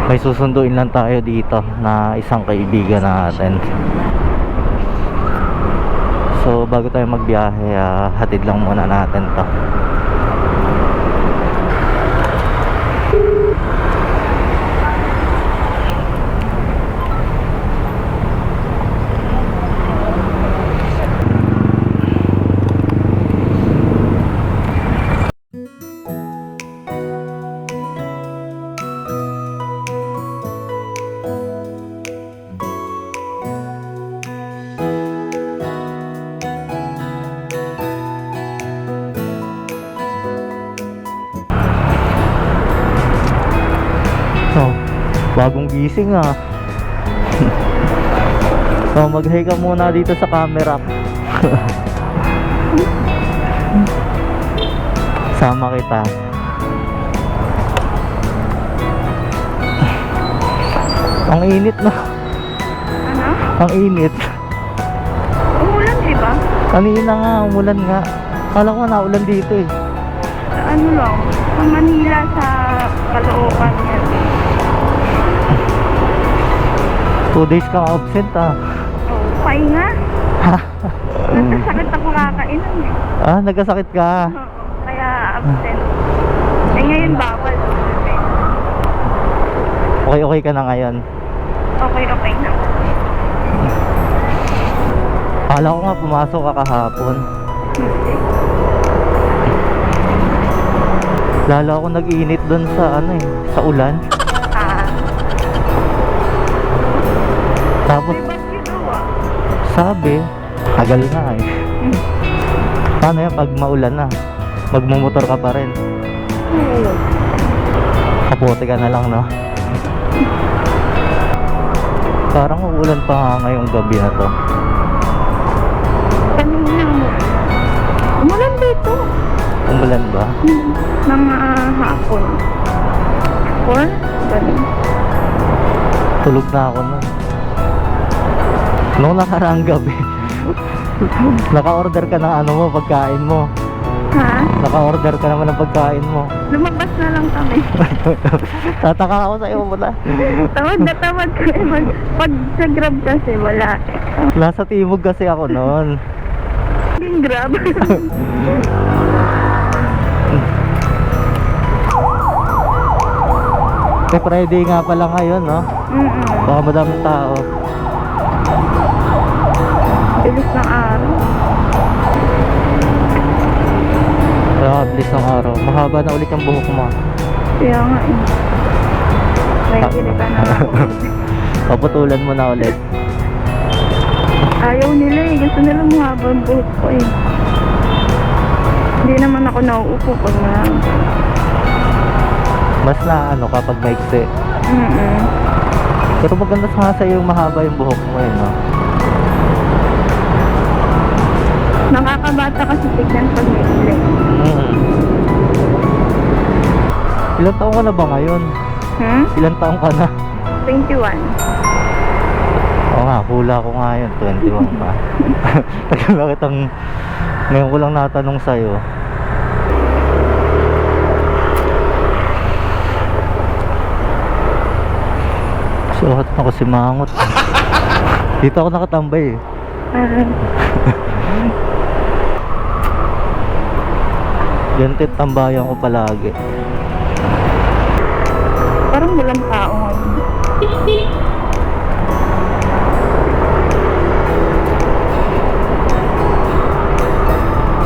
May susunduin lang tayo dito na isang kaibigan natin. So bago tayo magbiyahe, hatid lang muna natin to. Bagong gising So mag-hi ka muna dito sa camera. Sama kita. Ang init na. Ano? Ang init. Umulan, di ba? Kanina nga, umulan nga. Kala ko naulan dito eh. Ano lang, sa Manila, sa Caloocan yan. 2 days kang absent Oh, pahinga. Nagkasakit ako kakainan eh. Nagkasakit ka. Oo, kaya absent. Eh ngayon bawal. Okay ka na ngayon. Okay na. Kala ko nga pumasok ka kahapon. Hindi. Lalo ako nag-iinit doon sa sa ulan. Tapos May bagyo daw sabi, tagal na eh. Paano yan pag maulan na? Magmumotor ka pa rin. Oo. Kapote ka na lang, no? Parang uulan pa nga ngayong gabi na to. Kanina mo. Umulan dito. Umulan ba? Mga hapon. 4? Ganun. Tulog na ako nun. Noong nakaraang gabi, naka-order ka ng pagkain mo. Ha? Naka-order ka naman ng pagkain mo. Lumabas na lang kami. Tataka ako sa'yo muna. Tamad na tamad ko eh. Pag sa Grab kasi wala. Nasa timog kasi ako noon. Yung Grab. Friday nga pala ngayon, no? Baka madaming tao. Bilis ng araw. Bilis ng araw. Mahaba na ulit yung buhok mo. Kaya nga eh. Nakikinig ka na ako. Paputulan mo na ulit. Ayaw nila eh. Gusto nila mahaba ang buhok ko eh. Hindi naman ako nauupo pag mahaba. Mas na kapag maikse. Pero maganda nga sa'yo yung mahaba yung buhok mo eh, no? Nakakabata kasi tignan pag may ulit. Ilang taong ka na ba ngayon? Ilang taong ka na? 21. Oo nga, hula ko nga yun, 21 pa. Tagal na kitang, ngayon ko lang natanong sa'yo. Suot ako si Mangot. Dito ako nakatambay eh. Ganito yung tambayan ko palagi. Parang walang tao ngayon.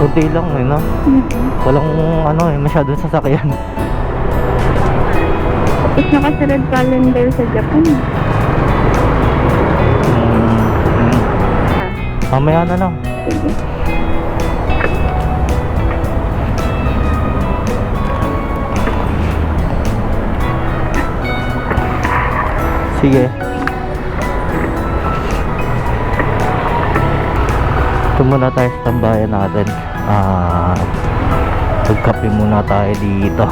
Kunti lang eh, no? Walang ano eh, masyadong sasakyan. Tapos naka-red calendar sa Japan. Mamaya na lang. Sige. Sige. Ito muna tayo sa tambayan natin. Magkape muna tayo dito.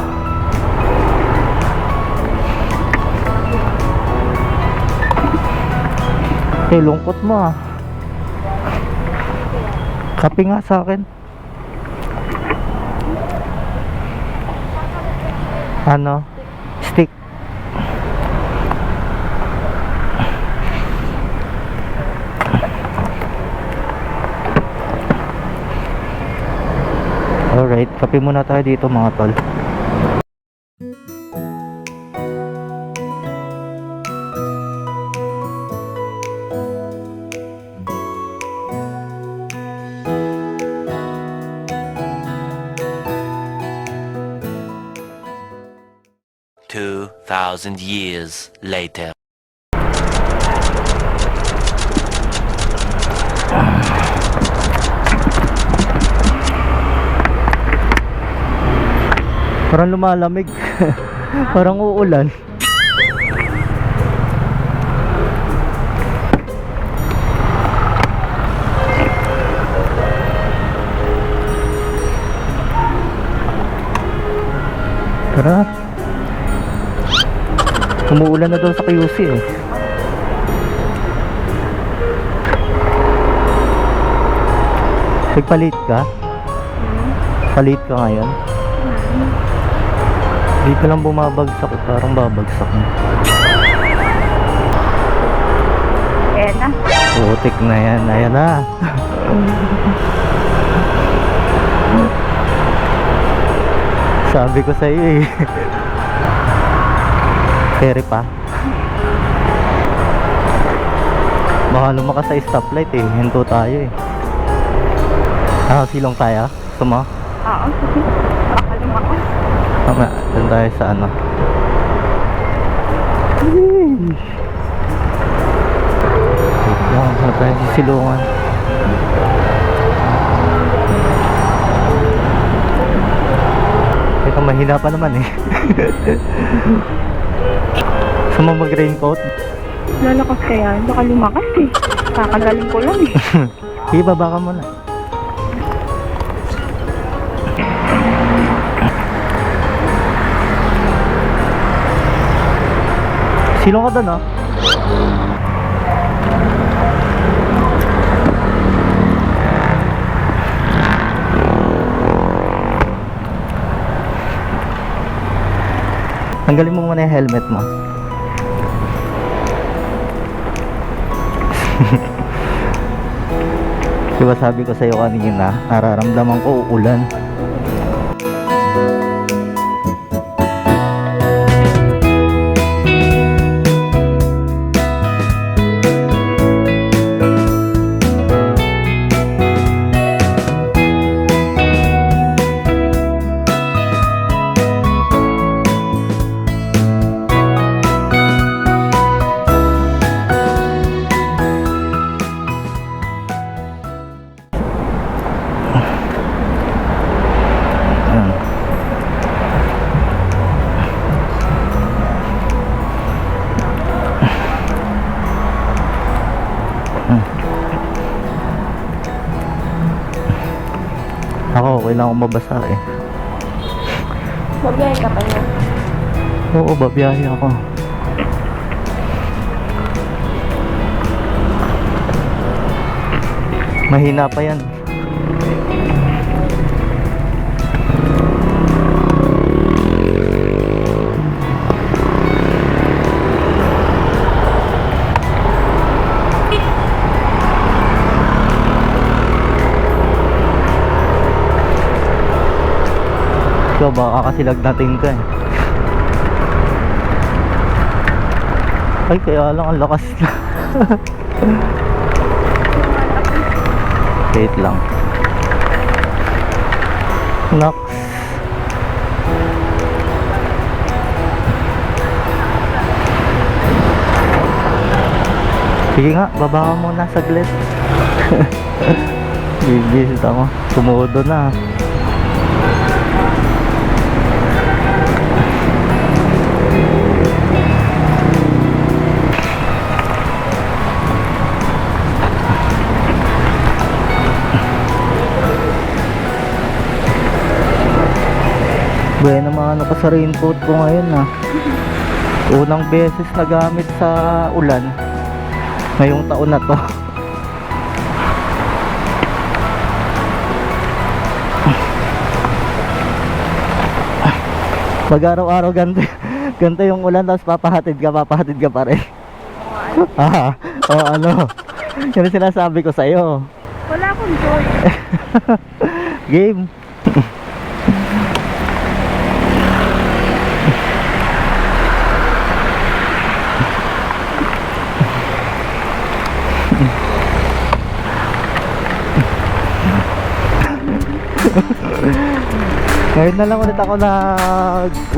Lungkot mo ah. Kape nga sa akin. Ano? Stick. Alright, kape muna tayo dito mga tol. Two 2,000 years later. Parang lumalamig. Parang uulan. Tara. Umuulan na daw sa QC eh. Nagpalit ka? Palit ka ngayon? Di ka lang bumabagsak, parang babagsak mo. Ayan na. Putik na yan, ayan na. Sabi ko sa iyo eh. Carry pa. Baka lumakas sa stoplight eh, hinto tayo eh. Silong tayo? Gusto mo? Oo, sige. Pakalim ako. Tama, dun tayo sa ano. Wait lang, saan tayo sisilungan? Ito mahina pa naman eh. Gusto mo mag-raincoat? Lalakas kaya, baka lumakas eh. Kakagaling ko lang eh. Ibaba ka muna. Silong ka doon, no? Tanggalin mo muna yung helmet mo. Diba sabi ko sa'yo kanina, nararamdaman ko uulan. Ako, okay lang akong mabasa eh. Mabiyahe ka pa niya. Oo, babiyahe ako. Mahina pa yan. Ikaw, baka kasilag natin ka eh. Ay, kaya lang ang lakas na. Wait lang. Nox. Sige nga, baba ka muna saglit. Bibisit ako. Tumudo na. Bueno, mga ano ko sa raincoat ko ngayon unang beses na gamit sa ulan ngayong taon na to. Pag araw-araw ganito yung ulan, tapos papahatid ka pa rin. Ano yun ang sinasabi ko sa'yo. Wala akong joy. Game. Ngayon na lang ulit ako na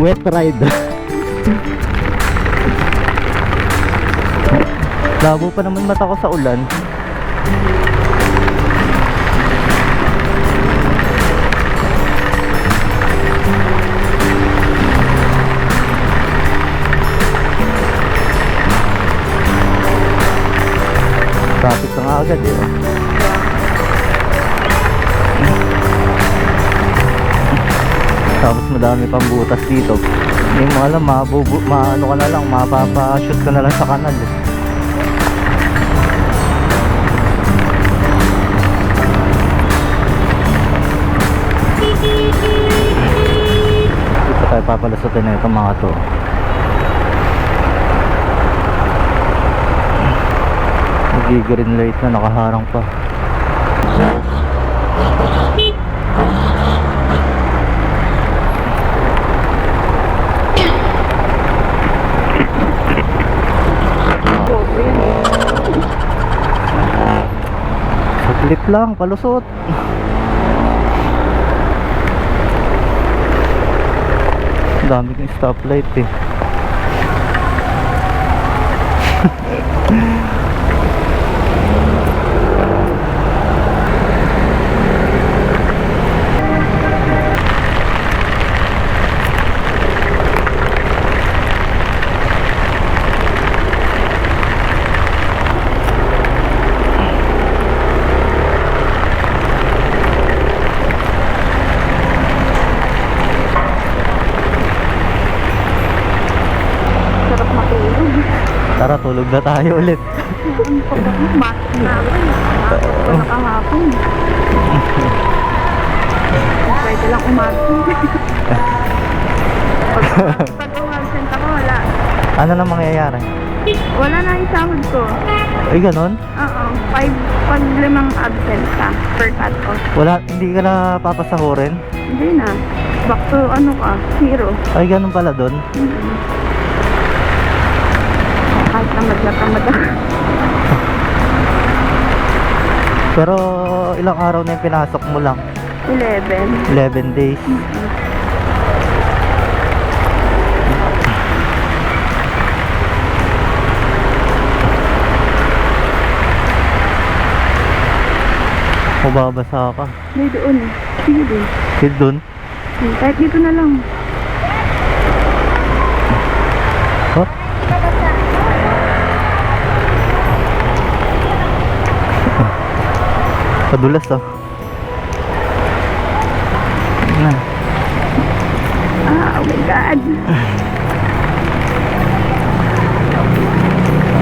wet ride. Labo pa naman mata ko sa ulan. Traffic na nga agad eh. Tapos madami pang butas dito. Hindi mo alam, maano ka na lang, mapapashoot ka na lang sa kanal eh. Dito tayo papalasotin na itong mga to. Nag-green light na, nakaharang pa. Saglit lang, palusot. Dami kong stoplight eh. Sarap matulog. Tara, tulog na tayo ulit. Masok na ako. Masok ko na kahapon. Pwede lang umasok. Pag umasok ako, wala. Ano na mangyayari? Wala na yung sahod ko. Ay, ganon? Oo. Pag 5 absent ka per cut off. Wala, hindi ka na papasahurin? Hindi na. Back to ano ka, 0. Ay, ganon pala doon. Kahit tamad na tamad ako. Pero ilang araw na yung pinasok mo lang? 11. 11 days. Mababasa ka. May doon eh. Sige doon. Sige doon. Kahit dito na lang. Huh? Padulas oh. Oh my God.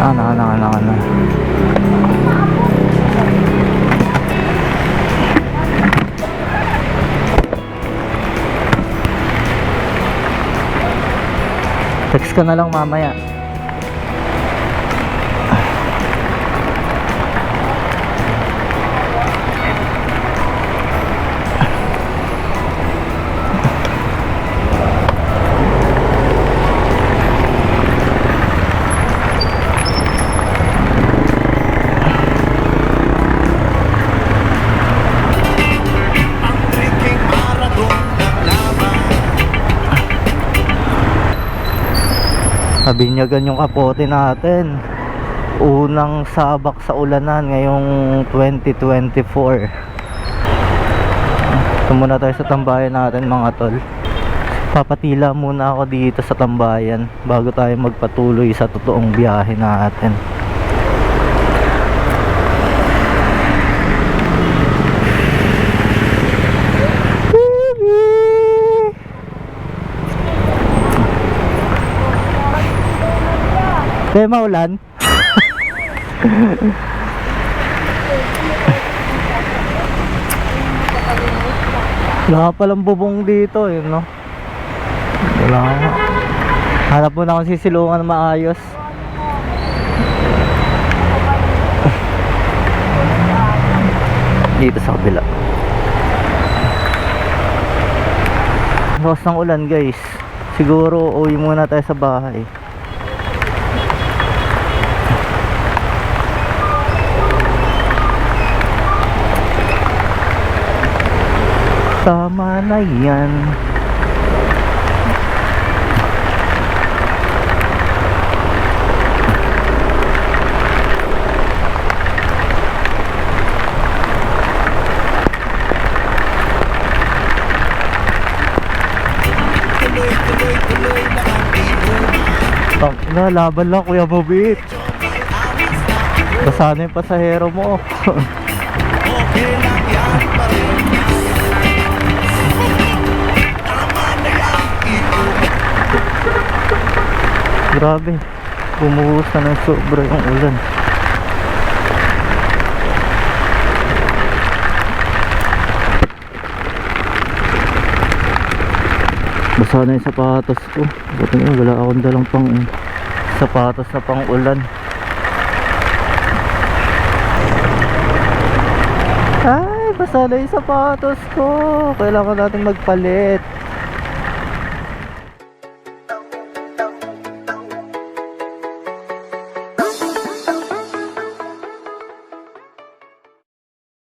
Ano. Text ka na lang mamaya. Ang drinking marathon Nabinyagan yung kapote natin. Unang sabak sa ulanan ngayong 2024. Ito muna tayo sa tambayan natin mga tol. Papatila muna ako dito sa tambayan bago tayo magpatuloy sa totoong biyahe natin. Kaya maulan? Wala palang bubong dito, yun no? Wala nga. Hanap mo na kung sisilungan na maayos. Dito sa kabila. Ross ng ulan guys. Siguro uwi muna tayo sa bahay. Tama na yan. Laban lang Kuya Bobit. Basa na yung pasahero mo. Grabe, bumuhos na ng sobra yung ulan. Basa na yung sapatos ko. Buti nga wala akong dalang pang sapatos na pang ulan. Ay, basa na yung sapatos ko. Kailangan natin magpalit.